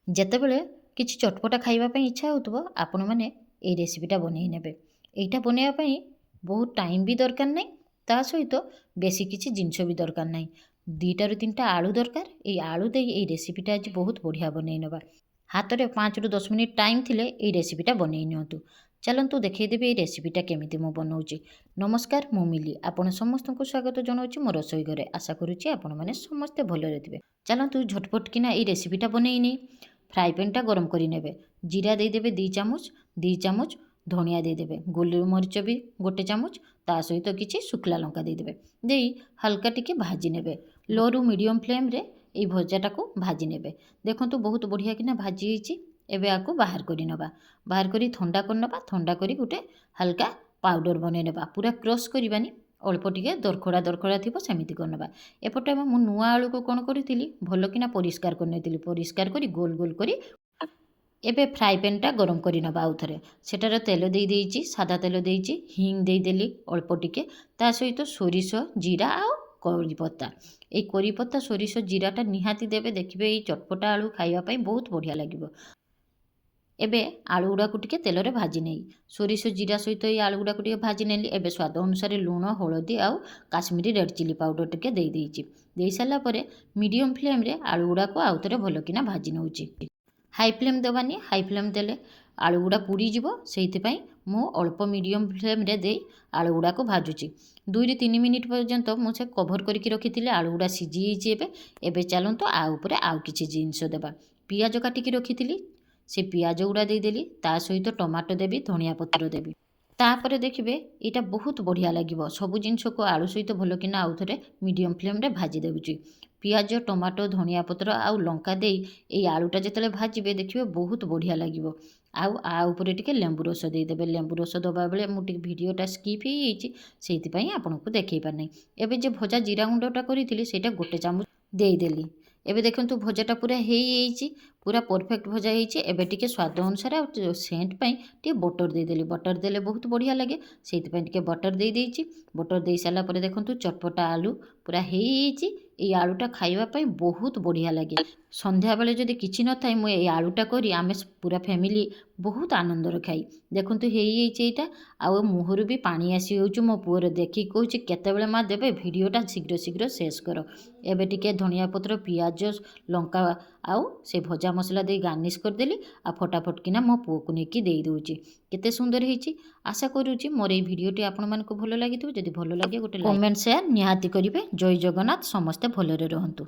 ଯେତେବେଳେ କିଛି ଚଟପଟା ଖାଇବା ପାଇଁ ଇଚ୍ଛା ହେଉଥିବ ଆପଣମାନେ ଏଇ ରେସିପିଟା ବନେଇ ନେବେ। ଏଇଟା ବନେଇବା ପାଇଁ ବହୁତ ଟାଇମ୍ ବି ଦରକାର ନାହିଁ, ତା ସହିତ ବେଶୀ କିଛି ଜିନିଷ ବି ଦରକାର ନାହିଁ। 2ଟାରୁ 3ଟା ଆଳୁ ଦରକାର। ଏଇ ଆଳୁ ଦେଇ ଏଇ ରେସିପିଟା ଆଜି ବହୁତ ବଢ଼ିଆ ବନେଇ ନେବା। ହାତରେ 5ରୁ 10 ମିନିଟ୍ ଟାଇମ୍ ଥିଲେ ଏଇ ରେସିପିଟା ବନେଇ ନିଅନ୍ତୁ। ଚାଲନ୍ତୁ ଦେଖେଇଦେବି ଏଇ ରେସିପିଟା କେମିତି ମୁଁ ବନଉଛି। ନମସ୍କାର, ମୁଁ ମିଲି। ଆପଣ ସମସ୍ତଙ୍କୁ ସ୍ୱାଗତ ଜଣାଉଛି ମୋ ରୋଷେଇ ଘରେ। ଆଶା କରୁଛି ଆପଣମାନେ ସମସ୍ତେ ଭଲରେ ଥିବେ। ଚାଲନ୍ତୁ ଝଟପଟ କିନା ଏଇ ରେସିପିଟା ବନେଇ ନେଇ। ଫ୍ରାଏ ପ୍ୟାନ୍ଟା ଗରମ କରି ନେବେ। ଜିରା ଦେଇଦେବେ 2 ଚାମଚ, 2 ଚାମଚ ଧନିଆ ଦେଇଦେବେ, ଗୋଲମରିଚ ବି 1 ଚାମଚ, ତା ସହିତ କିଛି ଶୁଖିଲା ଲଙ୍କା ଦେଇଦେବେ। ଦେଇ ହାଲକା ଟିକେ ଭାଜି ନେବେ। ଲୋରୁ ମିଡ଼ିୟମ୍ ଫ୍ଲେମ୍ରେ ଏଇ ଭଜାଟାକୁ ଭାଜି ନେବେ। ଦେଖନ୍ତୁ ବହୁତ ବଢ଼ିଆ କିନା ଭାଜି ହେଇଛି। ଏବେ ଆକୁ ବାହାର କରି ନେବା। ବାହାର କରି ଥଣ୍ଡା କରିନେବା। ଥଣ୍ଡା କରି ଗୋଟେ ହାଲକା ପାଉଡ଼ର ବନେଇ ନେବା। ପୁରା କ୍ରସ୍ କରିବାନି, ଅଳ୍ପ ଟିକେ ଦରଖଡ଼ା ଥିବ ସେମିତି କରିନେବା। ଏପଟେ ମୁଁ ନୂଆ ଆଳୁକୁ କ'ଣ କରିଥିଲି, ଭଲ କିନା ପରିଷ୍କାର କରିନେଇଥିଲି। ପରିଷ୍କାର କରି ଗୋଲ ଗୋଲ କରି ଏବେ ଫ୍ରାଏ ପ୍ୟାନ୍ଟା ଗରମ କରି ନେବା। ଆଉ ଥରେ ସେଟାରେ ତେଲ ଦେଇଦେଇଛି, ସାଦା ତେଲ ଦେଇଛି, ହିଙ୍ଗ ଦେଇଦେଲି ଅଳ୍ପ ଟିକେ, ତା ସହିତ ସୋରିଷ, ଜିରା ଆଉ କରିପତ୍ତା। ଏଇ କରିପତ୍ତା, ସୋରିଷ, ଜିରାଟା ନିହାତି ଦେବେ। ଦେଖିବେ ଏଇ ଚଟପଟା ଆଳୁ ଖାଇବା ପାଇଁ ବହୁତ ବଢ଼ିଆ ଲାଗିବ। ଏବେ ଆଳୁ ଗୁଡ଼ାକୁ ଟିକେ ତେଲରେ ଭାଜି ନେଇ, ସୋରିଷ ଜିରା ସହିତ ଏଇ ଆଳୁ ଗୁଡ଼ାକୁ ଟିକେ ଭାଜି ନେଲି। ଏବେ ସ୍ୱାଦ ଅନୁସାରେ ଲୁଣ, ହଳଦୀ ଆଉ କାଶ୍ମୀରୀ ରେଡ଼୍ ଚିଲି ପାଉଡ଼ର ଟିକେ ଦେଇଦେଇଛି। ଦେଇସାରିଲା ପରେ ମିଡ଼ିୟମ୍ ଫ୍ଲେମ୍ରେ ଆଳୁ ଗୁଡ଼ାକୁ ଆଉ ଥରେ ଭଲ କିନା ଭାଜି ନେଉଛି। ହାଇ ଫ୍ଲେମ୍ ଦେବାନି, ହାଇ ଫ୍ଲେମ୍ ଦେଲେ ଆଳୁ ଗୁଡ଼ା ପୋଡ଼ିଯିବ। ସେଇଥିପାଇଁ ମୁଁ ଅଳ୍ପ ମିଡ଼ିୟମ୍ ଫ୍ଲେମ୍ରେ ଦେଇ ଆଳୁ ଗୁଡ଼ାକୁ ଭାଜୁଛି। 2ରୁ 3 ମିନିଟ୍ ପର୍ଯ୍ୟନ୍ତ ମୁଁ ସେ କଭର୍ କରିକି ରଖିଥିଲି। ଆଳୁ ଗୁଡ଼ା ସିଝି ଯାଇଛି। ଏବେ ଚାଲନ୍ତୁ ଉପରେ ଆଉ କିଛି ଜିନିଷ ଦେବା। ପିଆଜ କାଟିକି ରଖିଥିଲି, ସେ ପିଆଜ ଗୁଡ଼ା ଦେଇଦେଲି, ତା ସହିତ ଟମାଟୋ ଦେବି, ଧନିଆ ପତ୍ର ଦେବି। ତାପରେ ଦେଖିବେ ଏଇଟା ବହୁତ ବଢ଼ିଆ ଲାଗିବ। ସବୁ ଜିନିଷକୁ ଆଳୁ ସହିତ ଭଲ କିନା ଆଉ ଥରେ ମିଡ଼ିୟମ୍ ଫ୍ଲେମ୍ରେ ଭାଜି ଦେଉଛି। ପିଆଜ, ଟମାଟୋ, ଧନିଆ ପତ୍ର ଆଉ ଲଙ୍କା ଦେଇ ଏଇ ଆଳୁଟା ଯେତେବେଳେ ଭାଜିବେ ଦେଖିବେ ବହୁତ ବଢ଼ିଆ ଲାଗିବ। ଆଉ ଉପରେ ଟିକେ ଲେମ୍ବୁ ରସ ଦେଇଦେବେ। ଲେମ୍ବୁ ରସ ଦେବା ବେଳେ ମୁଁ ଟିକେ ଭିଡ଼ିଓଟା ସ୍କିପ୍ ହେଇଯାଇଛି, ସେଇଥିପାଇଁ ଆପଣଙ୍କୁ ଦେଖାଇ ପାରିନାହିଁ। ଏବେ ଯେ ଭଜା ଜିରା ଗୁଣ୍ଡଟା କରିଥିଲି ସେଇଟା 1 ଚାମଚ ଦେଇଦେଲି। ଏବେ ଦେଖନ୍ତୁ ଭଜାଟା ପୁରା ହେଇଯାଇଛି, ପୁରା ପରଫେକ୍ଟ ଭଜା ହେଇଛି। ଏବେ ଟିକେ ସ୍ୱାଦ ଅନୁସାରେ ଆଉ ସେଣ୍ଟ ପାଇଁ ଟିକେ ବଟର ଦେଇଦେଲି। ବଟର ଦେଲେ ବହୁତ ବଢ଼ିଆ ଲାଗେ, ସେଇଥିପାଇଁ ଟିକେ ବଟର ଦେଇଦେଇଛି। ବଟର ଦେଇ ସାରିଲା ପରେ ଦେଖନ୍ତୁ ଚଟପଟା ଆଳୁ ପୁରା ହେଇଯାଇଛି। ଏଇ ଆଳୁଟା ଖାଇବା ପାଇଁ ବହୁତ ବଢ଼ିଆ ଲାଗେ। ସନ୍ଧ୍ୟାବେଳେ ଯଦି କିଛି ନଥାଏ ମୁଁ ଏଇ ଆଳୁଟା କରି ଆମେ ପୁରା ଫ୍ୟାମିଲି ବହୁତ ଆନନ୍ଦରେ ଖାଇ। ଦେଖନ୍ତୁ ହେଇଯାଇଛି ଏଇଟା। ଆଉ ମୁହଁରୁ ବି ପାଣି ଆସିଯାଉଛି। ମୋ ପୁଅର ଦେଖିକି କହୁଛି କେତେବେଳେ ମା ଦେବେ, ଭିଡ଼ିଓଟା ଶୀଘ୍ର ଶେଷ କର। ଏବେ ଟିକେ ଧନିଆ ପତ୍ର, ପିଆଜ, ଲଙ୍କା ଆଉ ସେ ଭଜା ମସଲା ଦେଇ ଗାର୍ନିସ୍ କରିଦେଲି। ଆଉ ଫଟାଫଟ କିନା ମୋ ପୁଅକୁ ନେଇକି ଦେଇଦେଉଛି। କେତେ ସୁନ୍ଦର ହେଇଛି। ଆଶା କରୁଛି ମୋର ଏଇ ଭିଡ଼ିଓଟି ଆପଣମାନଙ୍କୁ ଭଲ ଲାଗିଥିବ। ଯଦି ଭଲ ଲାଗେ ଗୋଟେ କମେଣ୍ଟ, ସେୟାର ନିହାତି କରିବେ। ଜୟ ଜଗନ୍ନାଥ, ସମସ୍ତେ ଭଲରେ ରୁହନ୍ତୁ।